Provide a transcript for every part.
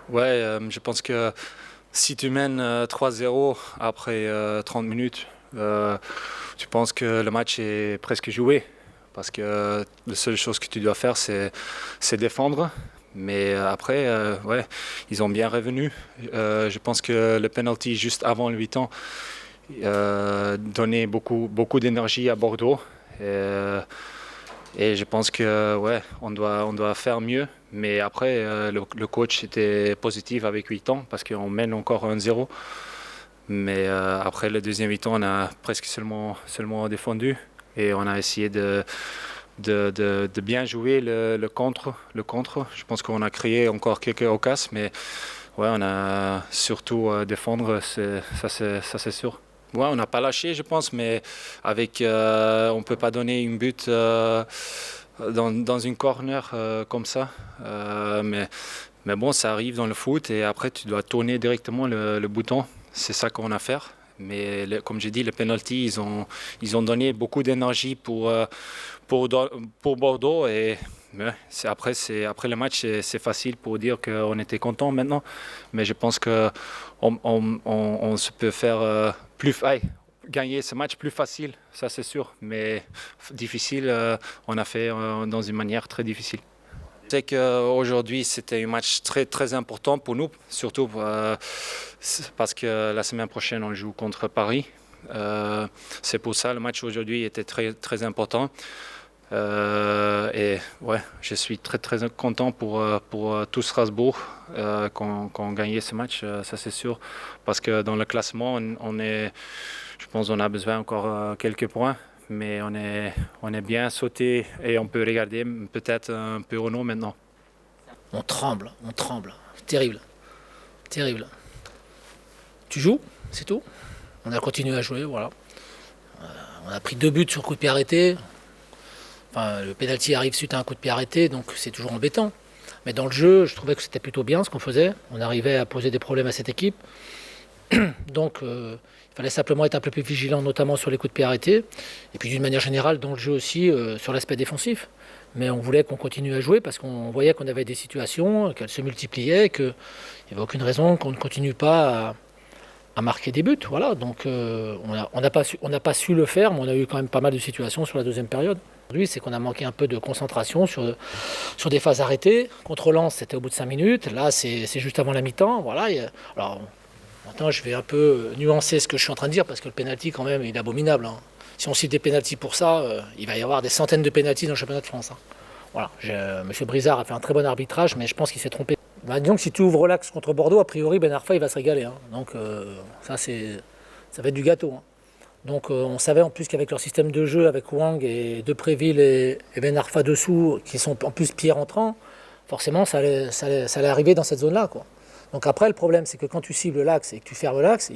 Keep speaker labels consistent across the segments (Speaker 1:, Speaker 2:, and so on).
Speaker 1: Ouais, je pense que si tu mènes 3-0 après 30 minutes, tu penses que le match est presque joué. Parce que la seule chose que tu dois faire, c'est défendre. Mais après, ouais, ils ont bien revenu. Je pense que le penalty juste avant le 8 ans donnait beaucoup d'énergie à Bordeaux. Et je pense que ouais, on doit faire mieux. Mais après, le coach était positif avec 8 ans parce qu'on mène encore 1-0. Mais après le deuxième 8 ans, on a presque seulement défendu. Et on a essayé de bien jouer le contre. Je pense qu'on a créé encore quelques occasions, mais ouais, on a surtout défendre, ça c'est sûr. Ouais, on n'a pas lâché, je pense, mais on peut pas donner une but dans une corner comme ça. Mais bon, ça arrive dans le foot et après tu dois tourner directement le bouton. C'est ça qu'on a à faire. Mais comme j'ai dit, les penalties, ils ont donné beaucoup d'énergie pour, pour Bordeaux. Et ouais, après le match, c'est facile pour dire qu'on était content maintenant. Mais je pense qu'on se peut faire gagner ce match plus facile, ça c'est sûr. Mais difficile, on a fait dans une manière très difficile. Je sais qu'aujourd'hui, c'était un match très important pour nous, surtout parce que la semaine prochaine, on joue contre Paris. C'est pour ça que le match aujourd'hui était très important. Et ouais, je suis très content pour tout Strasbourg qu'on gagne ce match, ça c'est sûr. Parce que dans le classement, je pense qu'on a besoin encore quelques points. Mais on est bien sauté et on peut regarder peut-être un peu Renault maintenant.
Speaker 2: On tremble, on tremble. Terrible, terrible. Tu joues, c'est tout. On a continué à jouer, voilà. On a pris 2 buts sur coup de pied arrêté. Enfin, le penalty arrive suite à un coup de pied arrêté, donc c'est toujours embêtant. Mais dans le jeu, je trouvais que c'était plutôt bien ce qu'on faisait. On arrivait à poser des problèmes à cette équipe. Donc, il fallait simplement être un peu plus vigilant, notamment sur les coups de pied arrêtés. Et puis, d'une manière générale, dans le jeu aussi, sur l'aspect défensif. Mais on voulait qu'on continue à jouer parce qu'on voyait qu'on avait des situations, qu'elles se multipliaient, qu'il n'y avait aucune raison qu'on ne continue pas à marquer des buts. Voilà. Donc, on n'a pas su le faire, mais on a eu quand même pas mal de situations sur la deuxième période. Aujourd'hui, c'est qu'on a manqué un peu de concentration sur des phases arrêtées. Contre Lens, c'était au bout de 5 minutes. Là, c'est juste avant la mi-temps. Voilà. Alors, maintenant, je vais un peu nuancer ce que je suis en train de dire parce que le pénalty, quand même, il est abominable. Hein. Si on cite des pénaltys pour ça, il va y avoir des centaines de pénaltys dans le championnat de France. Hein. Voilà. Monsieur Brizard a fait un très bon arbitrage, mais je pense qu'il s'est trompé. Bah, disons que si tu ouvres l'axe contre Bordeaux, a priori, Ben Arfa, il va se régaler. Hein. Donc, ça va être du gâteau. Hein. Donc, on savait en plus qu'avec leur système de jeu, avec Wang et Depréville et Ben Arfa dessous, qui sont en plus pieds rentrants, forcément, ça allait arriver dans cette zone-là, quoi. Donc après, le problème, c'est que quand tu cibles l'axe et que tu fermes l'axe,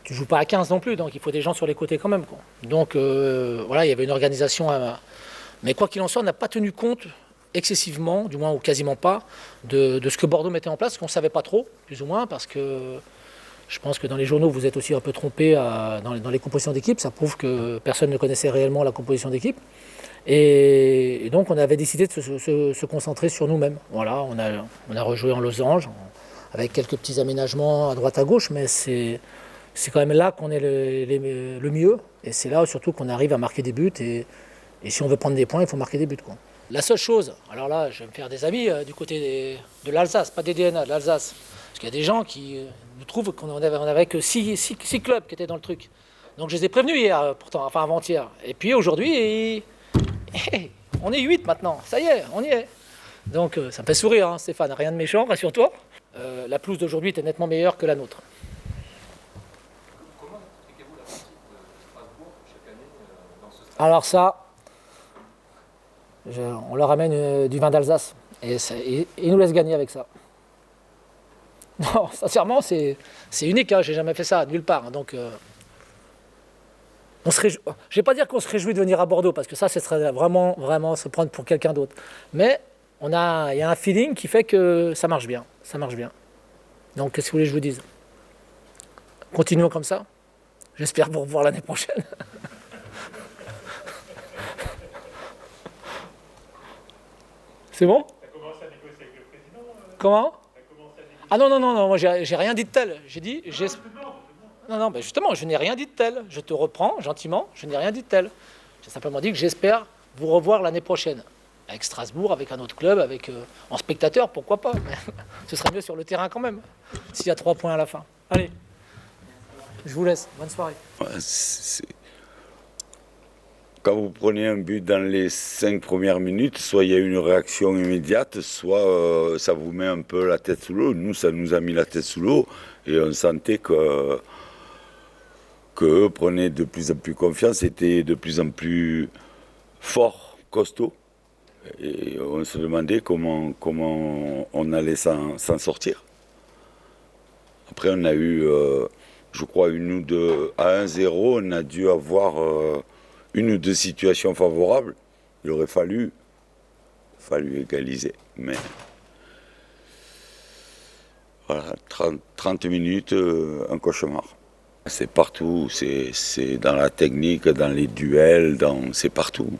Speaker 2: tu joues pas à 15 non plus, donc il faut des gens sur les côtés quand même, quoi. Donc voilà, il y avait une organisation, mais quoi qu'il en soit, on n'a pas tenu compte excessivement, du moins ou quasiment pas, de ce que Bordeaux mettait en place, qu'on ne savait pas trop, plus ou moins, parce que je pense que dans les journaux, vous êtes aussi un peu trompés dans les compositions d'équipe, ça prouve que personne ne connaissait réellement la composition d'équipe. Et donc on avait décidé de se concentrer sur nous-mêmes. Voilà, on a rejoué en losange, avec quelques petits aménagements à droite à gauche, mais c'est quand même là qu'on est le mieux. Et c'est là surtout qu'on arrive à marquer des buts. Et si on veut prendre des points, il faut marquer des buts, quoi. La seule chose, alors là, je vais me faire des amis du côté de l'Alsace, pas des DNA, de l'Alsace. Parce qu'il y a des gens qui nous trouvent qu'on avait que 6 clubs qui étaient dans le truc. Donc je les ai prévenus hier, pourtant, enfin avant-hier. Et puis aujourd'hui, on est 8 maintenant. Ça y est, on y est. Donc ça me fait sourire, hein, Stéphane, rien de méchant, rassure-toi. La pelouse d'aujourd'hui était nettement meilleure que la nôtre.
Speaker 3: Comment expliquez-vous la réussite de Strasbourg chaque année dans ce stade?
Speaker 2: Alors ça, on leur amène du vin d'Alsace et ils nous laissent gagner avec ça. Non, sincèrement, c'est unique, hein, j'ai jamais fait ça, nulle part. Hein, donc, je ne vais pas dire qu'on se réjouit de venir à Bordeaux, parce que ça, ce serait vraiment se prendre pour quelqu'un d'autre. Mais il y a un feeling qui fait que ça marche bien. Ça marche bien. Donc, qu'est-ce que vous voulez que je vous dise? Continuons comme ça. J'espère vous revoir l'année prochaine. C'est bon?
Speaker 3: T'as commencé à négocier avec le président?
Speaker 2: Comment?
Speaker 3: T'as commencé à négocier
Speaker 2: Ah non, non, non, non, moi j'ai rien dit de tel. J'ai dit, non, non, ben justement, je n'ai rien dit de tel. Je te reprends gentiment, je n'ai rien dit de tel. J'ai simplement dit que j'espère vous revoir l'année prochaine. Avec Strasbourg, avec un autre club, en spectateur, pourquoi pas. Mais ce serait mieux sur le terrain quand même, s'il y a 3 points à la fin. Allez, je vous laisse. Bonne soirée.
Speaker 4: Ouais, quand vous prenez un but dans les 5 premières minutes, soit il y a une réaction immédiate, soit ça vous met un peu la tête sous l'eau. Nous, ça nous a mis la tête sous l'eau et on sentait que eux prenaient de plus en plus confiance, étaient de plus en plus forts, costauds. Et on se demandait comment on allait s'en sortir. Après, on a eu, je crois, une ou deux à 1-0, on a dû avoir une ou deux situations favorables. Il aurait fallu égaliser. Mais voilà, 30 minutes, un cauchemar. C'est partout, c'est dans la technique, dans les duels, c'est partout.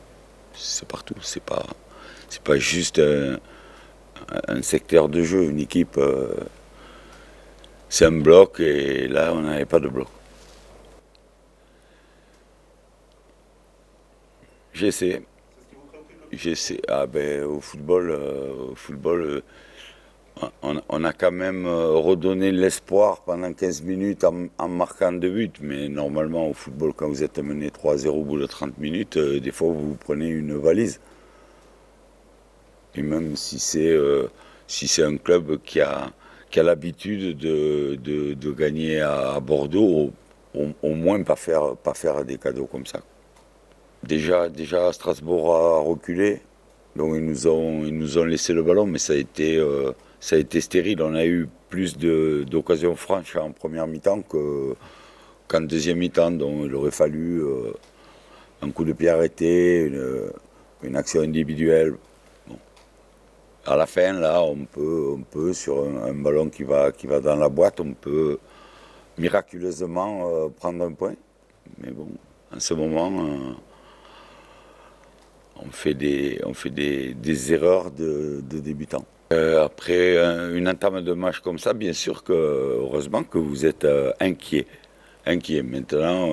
Speaker 4: C'est partout, c'est pas juste un secteur de jeu, une équipe. C'est un bloc et là, on n'avait pas de bloc. J'essaie. Ah ben, au football, on a quand même redonné l'espoir pendant 15 minutes en marquant 2 buts. Mais normalement, au football, quand vous êtes mené 3-0 au bout de 30 minutes, des fois, vous prenez une valise. Et même si c'est un club qui a l'habitude de gagner à Bordeaux, au moins pas faire des cadeaux comme ça. Déjà Strasbourg a reculé, donc ils nous ont laissé le ballon, mais ça a été stérile. On a eu plus d'occasions franches en première mi-temps qu'en deuxième mi-temps, donc il aurait fallu un coup de pied arrêté, une action individuelle. Bon. À la fin, là, on peut sur un ballon qui va dans la boîte, on peut miraculeusement prendre un point. Mais bon, en ce moment, on fait des erreurs de débutants. Après une entame de match comme ça, bien sûr que, heureusement que vous êtes inquiet. Maintenant,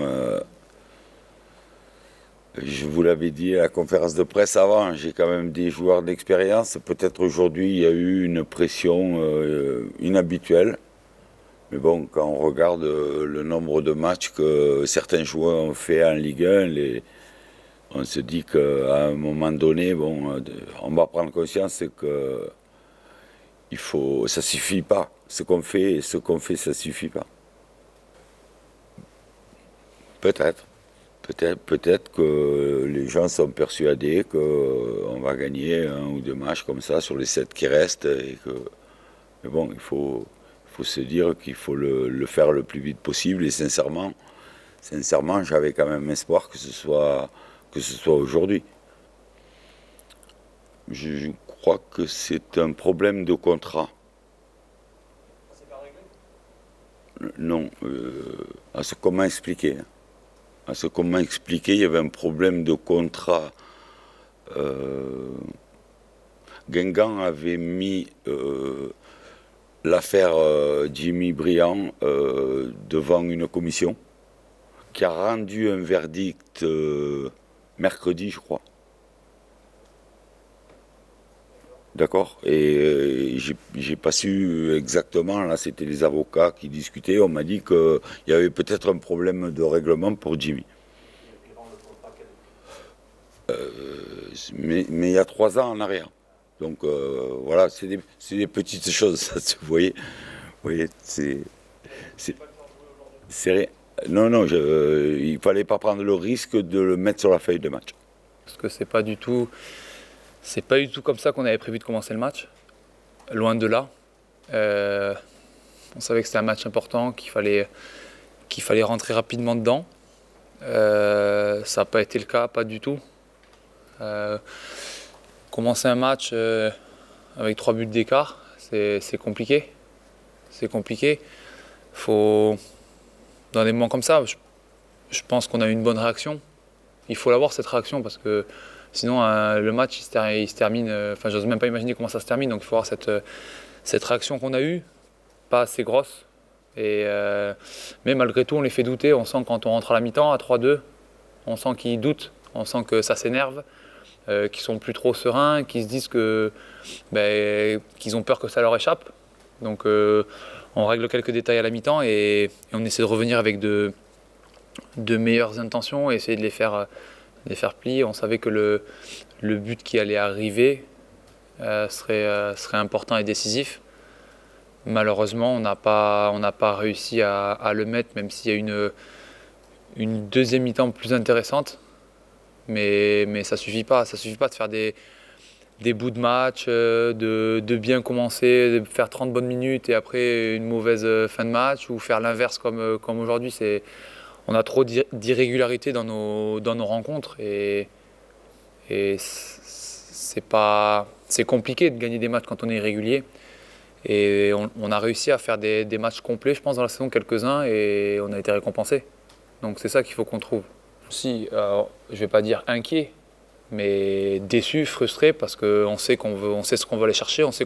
Speaker 4: je vous l'avais dit à la conférence de presse avant, j'ai quand même des joueurs d'expérience. Peut-être aujourd'hui, il y a eu une pression inhabituelle. Mais bon, quand on regarde le nombre de matchs que certains joueurs ont fait en Ligue 1, on se dit qu'à un moment donné, bon, on va prendre conscience que ça suffit pas. Ce qu'on fait, ça suffit pas. Peut-être que les gens sont persuadés qu'on va gagner 1 ou 2 matchs comme ça sur les 7 qui restent. Mais bon, il faut se dire qu'il faut le faire le plus vite possible. Et sincèrement, j'avais quand même espoir que ce soit aujourd'hui. Je crois que c'est un problème de contrat.
Speaker 3: C'est pas réglé?
Speaker 4: Non, à ce qu'on m'a expliqué. Il y avait un problème de contrat. Guingamp avait mis l'affaire Jimmy Briand devant une commission qui a rendu un verdict mercredi, je crois. D'accord. Et j'ai pas su exactement, là c'était les avocats qui discutaient, on m'a dit qu'il y avait peut-être un problème de règlement pour Jimmy. Mais il y a 3 ans en arrière. Donc voilà, c'est des petites choses, ça, vous voyez, c'est rien. Non, il fallait pas prendre le risque de le mettre sur la feuille de match.
Speaker 5: Parce que c'est pas du tout comme ça qu'on avait prévu de commencer le match. Loin de là. On savait que c'était un match important, qu'il fallait rentrer rapidement dedans. Ça n'a pas été le cas, pas du tout. Commencer un match avec 3 buts d'écart, c'est compliqué. C'est compliqué. Dans des moments comme ça, je pense qu'on a eu une bonne réaction. Il faut l'avoir, cette réaction, parce que sinon le match il se termine. J'ose même pas imaginer comment ça se termine. Donc il faut avoir cette réaction qu'on a eue. pas assez grosses. Mais malgré tout, on les fait douter. On sent quand on rentre à la mi-temps, à 3-2, on sent qu'ils doutent, on sent que ça s'énerve, qu'ils sont plus trop sereins, qu'ils se disent qu'ils ont peur que ça leur échappe. Donc on règle quelques détails à la mi-temps et on essaie de revenir avec de meilleures intentions et essayer de les faire plier. On savait que le but qui allait arriver serait important et décisif. Malheureusement, on n'a pas réussi à le mettre, même s'il y a une deuxième mi-temps plus intéressante. Mais ça ne suffit pas. Ça suffit pas de faire des bouts de match, de bien commencer, de faire 30 bonnes minutes et après une mauvaise fin de match, ou faire l'inverse comme aujourd'hui. On a trop d'irrégularité dans nos rencontres et c'est compliqué de gagner des matchs quand on est irrégulier. Et on a réussi à faire des matchs complets, je pense, dans la saison, quelques-uns, et on a été récompensés. Donc c'est ça qu'il faut qu'on trouve. Si, je ne vais pas dire inquiet, mais déçu, frustré, parce qu'on sait ce qu'on veut aller chercher, on sait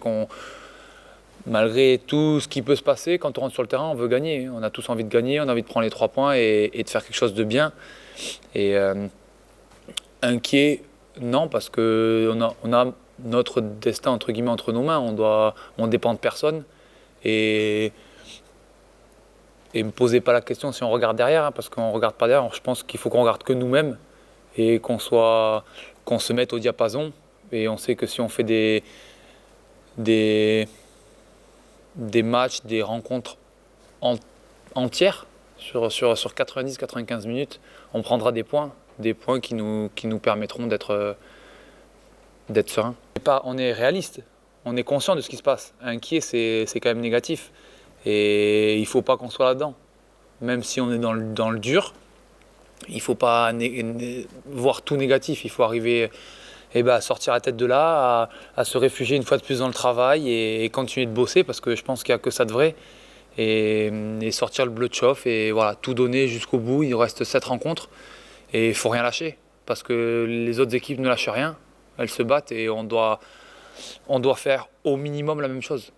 Speaker 5: malgré tout ce qui peut se passer, quand on rentre sur le terrain, on veut gagner. On a tous envie de gagner, on a envie de prendre les 3 points et de faire quelque chose de bien. Et inquiet, non, parce qu'on a notre destin entre guillemets entre nos mains. On dépend de personne. Et ne me posez pas la question si on regarde derrière, parce qu'on ne regarde pas derrière. Je pense qu'il faut qu'on regarde que nous-mêmes et qu'on se mette au diapason. Et on sait que si on fait des matchs, des rencontres entières sur 90-95 minutes, on prendra des points qui nous permettront d'être serein. On est réaliste, on est conscient de ce qui se passe. Inquiet, c'est quand même négatif. Et il ne faut pas qu'on soit là-dedans. Même si on est dans le dur, il ne faut pas voir tout négatif. Il faut arriver à sortir la tête de là, à se réfugier une fois de plus dans le travail et continuer de bosser, parce que je pense qu'il n'y a que ça de vrai. Et sortir le bleu de chauffe et voilà, tout donner jusqu'au bout. Il reste 7 rencontres et il ne faut rien lâcher, parce que les autres équipes ne lâchent rien. Elles se battent et on doit faire au minimum la même chose.